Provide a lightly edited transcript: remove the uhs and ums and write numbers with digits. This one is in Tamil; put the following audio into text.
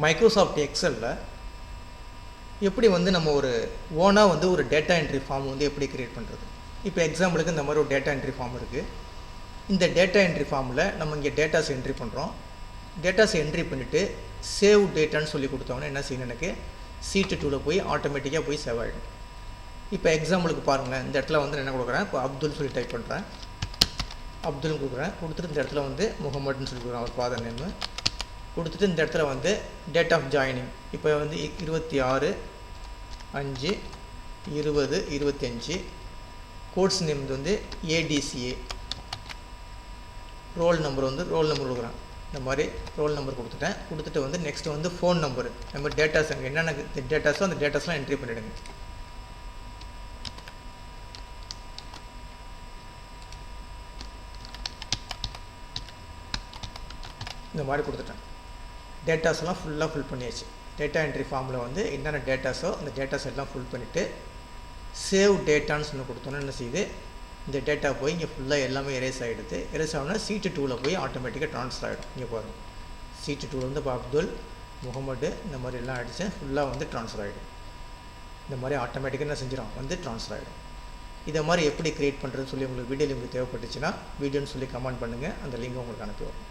மைக்ரோசாஃப்ட் எக்ஸலில் எப்படி வந்து நம்ம ஒரு ஓனாக வந்து ஒரு டேட்டா என்ட்ரி ஃபார்ம் வந்து எப்படி க்ரியேட் பண்ணுறது. இப்போ எக்ஸாம்பிளுக்கு இந்த மாதிரி ஒரு டேட்டா என்ட்ரி ஃபார்ம் இருக்குது. இந்த டேட்டா என்ட்ரி ஃபார்மில் நம்ம இங்கே டேட்டாஸ் என்ட்ரி பண்ணுறோம். டேட்டாஸ் என்ட்ரி பண்ணிவிட்டு சேவ் டேட்டான்னு சொல்லி கொடுத்தோன்னா என்ன செய்யணும், எனக்கு சீட்டு 2ல் போய் ஆட்டோமேட்டிக்காக போய் சேவ் ஆகிடும். இப்போ எக்ஸாம்பிளுக்கு பாருங்களேன், இந்த இடத்துல வந்து என்ன கொடுக்குறேன், இப்போ அப்துல் சொல்லி டைப் பண்ணுறேன், அப்துல்னு கொடுக்குறேன். கொடுத்துட்டு இந்த இடத்துல வந்து முகமதுன்னு சொல்லி கொடுக்குறேன், அவர் ஃபாதர் நேமு கொடுத்துட்டு இந்த இடத்துல வந்து டேட் ஆஃப் ஜாயினிங் இப்போ வந்து 26/5/2025. கோர்ஸ் நேம் வந்து ADCA. ரோல் நம்பர் வந்து ரோல் நம்பர் கொடுக்குறேன். இந்த மாதிரி ரோல் நம்பர் கொடுத்துட்டேன். கொடுத்துட்டு வந்து நெக்ஸ்ட் வந்து ஃபோன் நம்பரு, நம்ம டேட்டாஸ் அங்கே என்னென்ன டேட்டாஸோ அந்த டேட்டாஸ்லாம் என்ட்ரி பண்ணிவிடுங்க. இந்த மாதிரி கொடுத்துட்டேன். டேட்டாஸ்லாம் ஃபுல்லாக ஃபில் பண்ணியாச்சு. டேட்டா என்ட்ரி ஃபார்மில் வந்து என்னென்ன டேட்டாஸோ அந்த டேட்டாஸ் எல்லாம் ஃபில் பண்ணிவிட்டு சேவ் டேட்டான்னு சொல்லி கொடுத்தோன்னா என்ன செய்யுது, இந்த டேட்டா போய் இங்கே ஃபுல்லாக எல்லாமே எரேஸ் ஆகிடுது. எரேஸ் ஆகுனா சீட்டு 2ல் போய் ஆட்டோமேட்டிக்காக ட்ரான்ஸ்ஃபர் ஆகிடும். இங்கே பாருங்கள், சீட்டு 2ல் வந்து இப்போ அப்துல் முகமது இந்த மாதிரி எல்லாம் அடித்து ஃபுல்லாக வந்து ட்ரான்ஸ்ஃபர் ஆகிடும். இந்த மாதிரி ஆட்டோமேட்டிக்காக என்ன செஞ்சிடும், வந்து ட்ரான்ஸ்ஃபர் ஆகிடும். இதை மாதிரி எப்படி க்ரியேட் பண்ணுறதுன்னு சொல்லி உங்களுக்கு வீடியோ லிங்க் தேவைப்பட்டுச்சுன்னா வீடியோன்னு சொல்லி கமெண்ட் பண்ணுங்கள், அந்த லிங்க் உங்களுக்கு அனுப்பி வரும்.